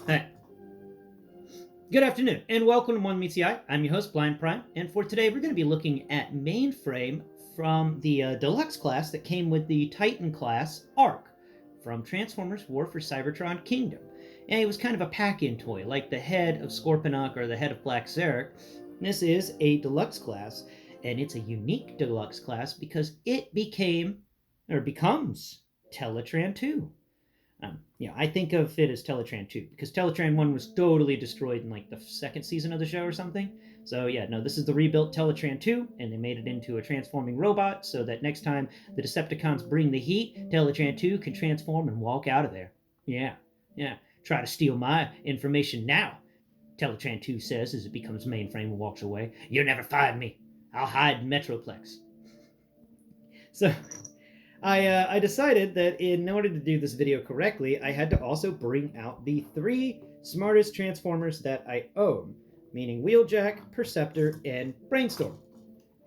Hi. Good afternoon, and welcome to One Meets the Eye. I'm your host, Blind Prime, and for today, we're going to be looking at Mainframe from the deluxe class that came with the Titan class Arc from Transformers War for Cybertron Kingdom. And it was kind of a pack-in toy, like the head of Scorponok or the head of Black Zarek. This is a deluxe class, and it's a unique deluxe class because it becomes Teletran 2. I think of it as Teletran 2 because Teletran 1 was totally destroyed in like the second season of the show or something. So, yeah, no, this is the rebuilt Teletran 2, and they made it into a transforming robot so that next time the Decepticons bring the heat, Teletran 2 can transform and walk out of there. Yeah, yeah. Try to steal my information now, Teletran 2 says as it becomes Mainframe and walks away. You'll never find me. I'll hide in Metroplex. So, I decided that in order to do this video correctly, I had to also bring out the three smartest Transformers that I own, meaning Wheeljack, Perceptor, and Brainstorm.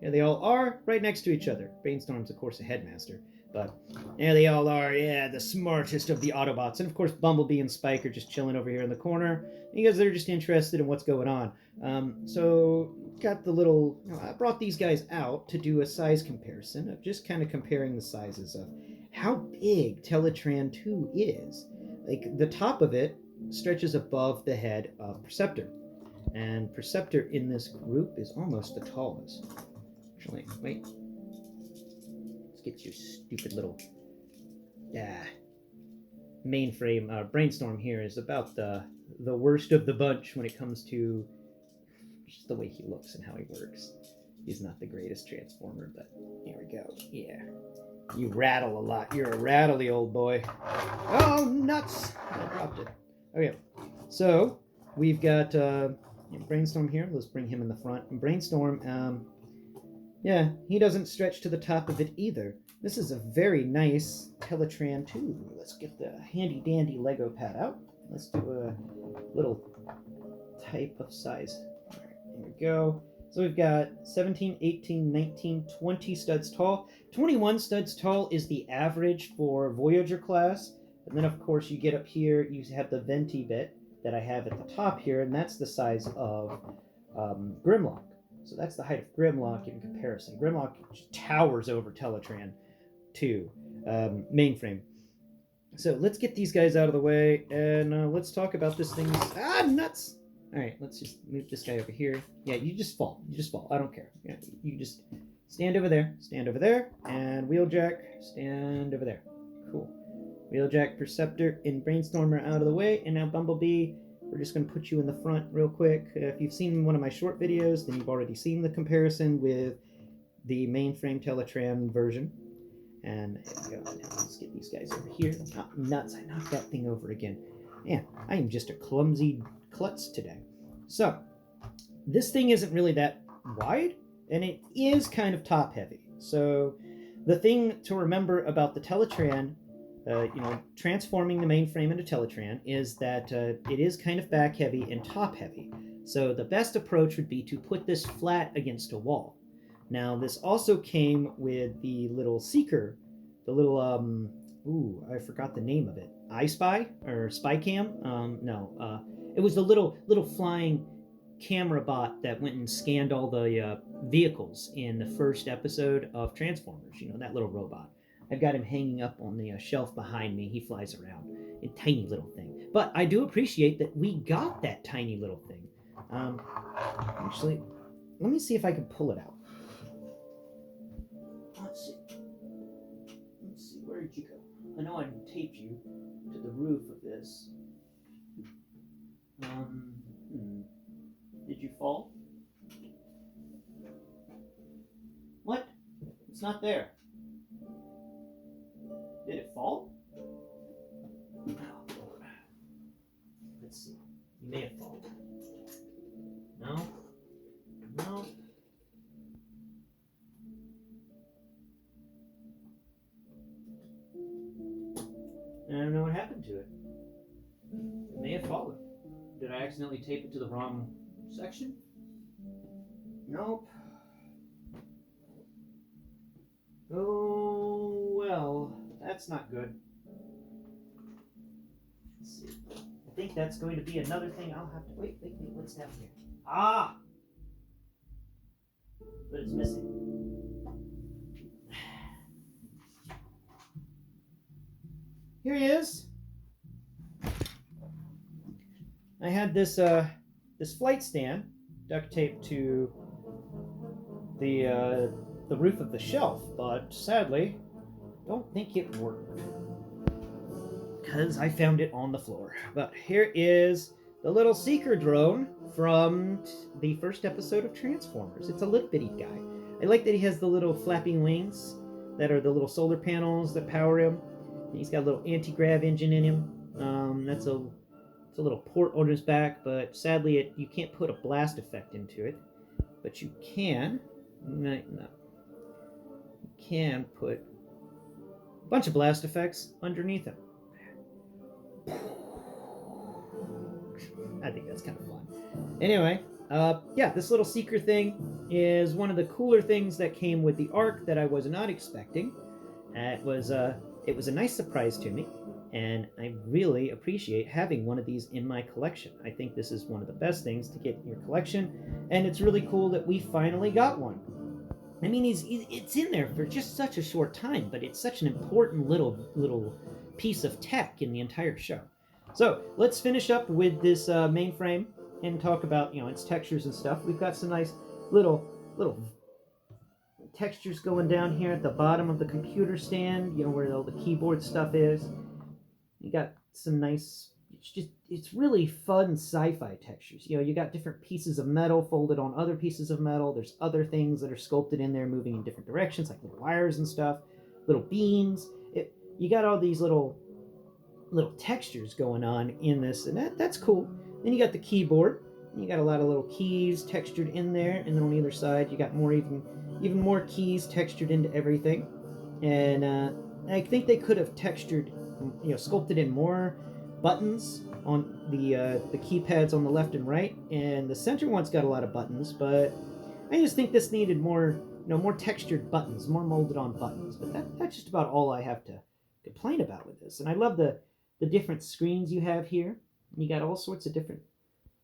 Yeah, they all are right next to each other. Brainstorm's, of course, a headmaster. But yeah, they all are, the smartest of the Autobots. And of course, Bumblebee and Spike are just chilling over here in the corner because they're just interested in what's going on. So, got the little. I brought these guys out to do a size comparison of just kind of comparing the sizes of how big Teletran 2 is. Like, the top of it stretches above the head of Perceptor. And Perceptor in this group is almost the tallest. Actually, wait. Let's get your stupid little Mainframe. Brainstorm here is about the worst of the bunch when it comes to just the way he looks and how he works. He's not the greatest transformer, but here we go. Yeah, you rattle a lot. You're a rattly old boy. Oh, nuts! I dropped it. Okay, so we've got Brainstorm here. Let's bring him in the front. And Brainstorm, he doesn't stretch to the top of it either. This is a very nice Teletran 2. Let's get the handy dandy Lego pad out. Let's do a little type of size. All right, here we go. So we've got 17, 18, 19, 20 studs tall. 21 studs tall is the average for Voyager class. And then, of course, you get up here, you have the venti bit that I have at the top here, and that's the size of Grimlock. So that's the height of Grimlock in comparison. Grimlock towers over Teletran 2 Mainframe. So let's get these guys out of the way, and let's talk about this thing. Nuts! All right, let's just move this guy over here. Yeah, you just fall. You just fall. I don't care. Yeah, you just stand over there, and Wheeljack, stand over there. Cool. Wheeljack, Perceptor, and Brainstormer out of the way, and now Bumblebee. We're just going to put you in the front real quick. If you've seen one of my short videos, then you've already seen the comparison with the Mainframe Teletran version. And here we go. Now let's get these guys over here. Oh, nuts. I knocked that thing over again. Man, I am just a clumsy klutz today. So, this thing isn't really that wide, and it is kind of top heavy. So, the thing to remember about the Teletran, transforming the Mainframe into Teletran, is that it is kind of back heavy and top heavy. So, the best approach would be to put this flat against a wall. Now, this also came with the little Seeker, the little, I forgot the name of it. iSpy? Or SpyCam? No. It was the little flying camera bot that went and scanned all the vehicles in the first episode of Transformers. You know, that little robot. I've got him hanging up on the shelf behind me. He flies around. A tiny little thing. But I do appreciate that we got that tiny little thing. Actually, let me see if I can pull it out. Let's see, where did you go? I know I taped you to the roof of this. Did you fall? What? It's not there. Did it fall? Oh, let's see. You may have fallen. No? No? I don't know what happened to it. It may have fallen. Did I accidentally tape it to the wrong section? Nope. Oh, well, that's not good. Let's see. I think that's going to be another thing I'll have to... Wait, what's down here? Ah! But it's missing. Here he is. I had this this flight stand duct taped to the roof of the shelf, but sadly, don't think it worked because I found it on the floor. But here is the little seeker drone from the first episode of Transformers. It's a little bitty guy. I like that he has the little flapping wings that are the little solar panels that power him. And he's got a little anti-grav engine in him. It's a little port on his back, but sadly you can't put a blast effect into it. But you can, you can put a bunch of blast effects underneath him. I think that's kind of fun. Anyway, yeah, this little seeker thing is one of the cooler things that came with the Ark that I was not expecting. It was a nice surprise to me, and I really appreciate having one of these in my collection. I think this is one of the best things to get in your collection, and it's really cool that we finally got one. I mean, it's in there for just such a short time, but it's such an important little piece of tech in the entire show. So let's finish up with this mainframe and talk about its textures and stuff. We've got some nice little textures going down here at the bottom of the computer stand, where all the keyboard stuff is. You got some nice, it's really fun sci-fi textures. You got different pieces of metal folded on other pieces of metal. There's other things that are sculpted in there moving in different directions, like little wires and stuff, little beams. You got all these little textures going on in this, and that's cool. Then you got the keyboard, and you got a lot of little keys textured in there, and then on either side you got even more keys textured into everything. And I think they could have sculpted in more buttons on the keypads on the left and right, and the center one's got a lot of buttons, but I just think this needed more textured buttons, more molded on buttons. But that's just about all I have to complain about with this. And I love the different screens you have here. You got all sorts of different,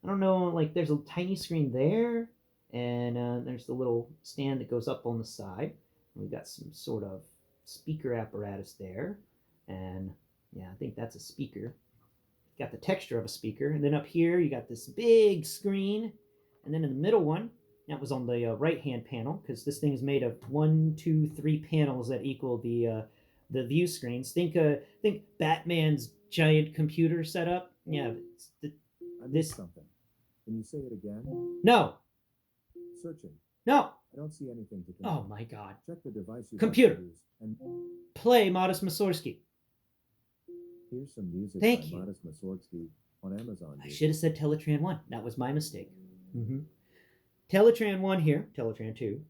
I don't know, like there's a tiny screen there, and there's the little stand that goes up on the side. We've got some sort of speaker apparatus there, and yeah, I think that's a speaker. Got the texture of a speaker. And then up here you got this big screen, and then in the middle one, that was on the right hand panel, because this thing is made of 1, 2, 3 panels that equal the view screens. Think Batman's giant computer setup. Yeah, I missed something. Can you say it again? No. Searching. No. I don't see anything to connect. Oh my God. Check the device you Computer. use and Play Modest Mussorgsky. Here's some music Thank by you. Modest Mussorgsky on Amazon. I should have said Teletran 1. That was my mistake. Teletran 1 here, Teletran 2,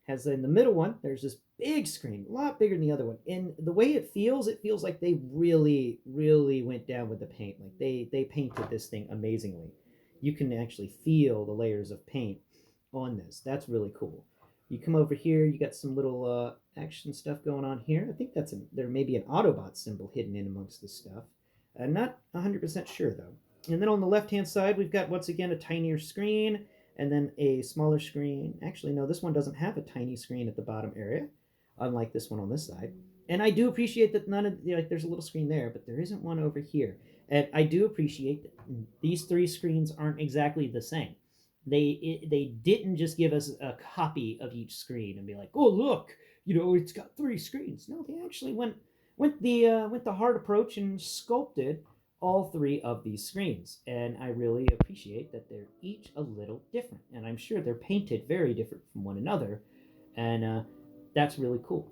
has in the middle one, there's this big screen, a lot bigger than the other one. And the way it feels like they really, really went down with the paint. Like they painted this thing amazingly. You can actually feel the layers of paint on this. That's really cool. You come over here, you got some little action stuff going on here. I think there may be an Autobot symbol hidden in amongst this stuff. I'm not 100% sure though. And then on the left-hand side, we've got, once again, a tinier screen, and then a smaller screen. Actually, no, this one doesn't have a tiny screen at the bottom area, unlike this one on this side. And I do appreciate that there's a little screen there, but there isn't one over here. And I do appreciate that these 3 screens aren't exactly the same. They didn't just give us a copy of each screen and be like, oh, look, it's got 3 screens. No, they actually went the hard approach and sculpted all 3 of these screens. And I really appreciate that they're each a little different. And I'm sure they're painted very different from one another. And that's really cool.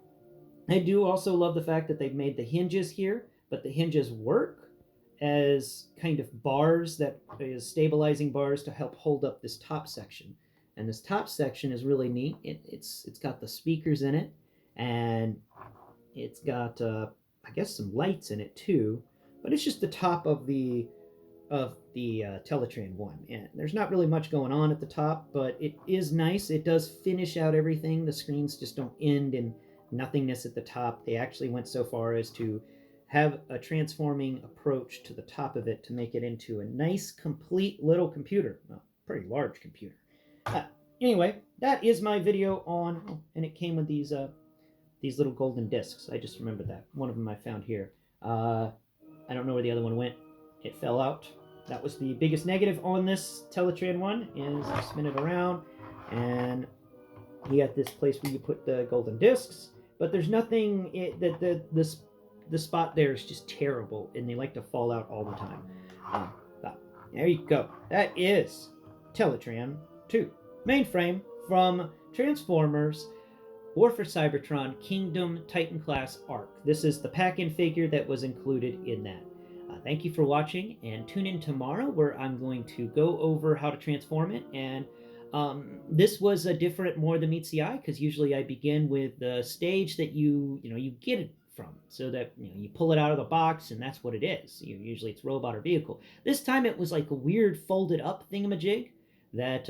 I do also love the fact that they've made the hinges here, but the hinges work as kind of bars, that is stabilizing bars to help hold up this top section. And this top section is really neat. It's got the speakers in it, and it's got I guess some lights in it too. But it's just the top of the Teletran 1. And there's not really much going on at the top, but it is nice. It does finish out everything. The screens just don't end in nothingness at the top. They actually went so far as to have a transforming approach to the top of it to make it into a nice, complete little computer. Well, pretty large computer. Anyway, that is my video on, and it came with these little golden discs. I just remembered that. One of them I found here. I don't know where the other one went. It fell out. That was the biggest negative on this Teletran one, is you spin it around, and you got this place where you put the golden discs, but there's nothing, the spot there is just terrible, and they like to fall out all the time. But there you go. That is Teletran 2. Mainframe from Transformers War for Cybertron Kingdom Titan Class Arc. This is the pack-in figure that was included in that. Thank you for watching, and tune in tomorrow where I'm going to go over how to transform it. And this was a different more than meets the eye, because usually I begin with the stage that you get it from, so that you pull it out of the box and that's what it is. Usually it's robot or vehicle. This time it was like a weird folded up thingamajig that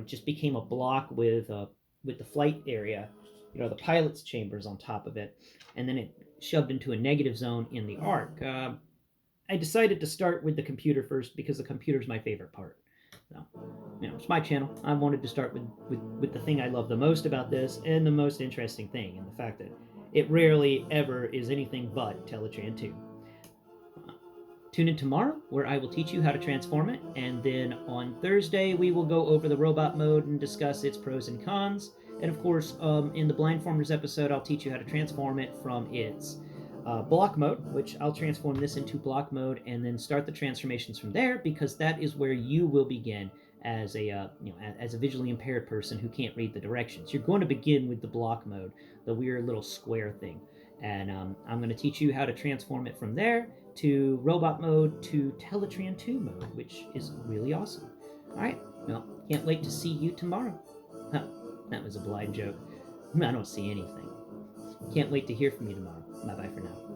just became a block with the flight area, the pilot's chambers on top of it, and then it shoved into a negative zone in the arc. I decided to start with the computer first because the computer's my favorite part. So, it's my channel. I wanted to start with the thing I love the most about this, and the most interesting thing, and the fact that it rarely ever is anything but Teletran 2. Tune in tomorrow where I will teach you how to transform it, and then on Thursday we will go over the robot mode and discuss its pros and cons. And of course, in the Blindformers episode, I'll teach you how to transform it from its block mode, which I'll transform this into block mode and then start the transformations from there, because that is where you will begin as a visually impaired person who can't read the directions. You're going to begin with the block mode, the weird little square thing, and I'm going to teach you how to transform it from there to robot mode to Teletran 2 mode, which is really awesome. All right, well, can't wait to see you tomorrow. Huh, that was a blind joke. I don't see anything. Can't wait to hear from you tomorrow. Bye-bye for now.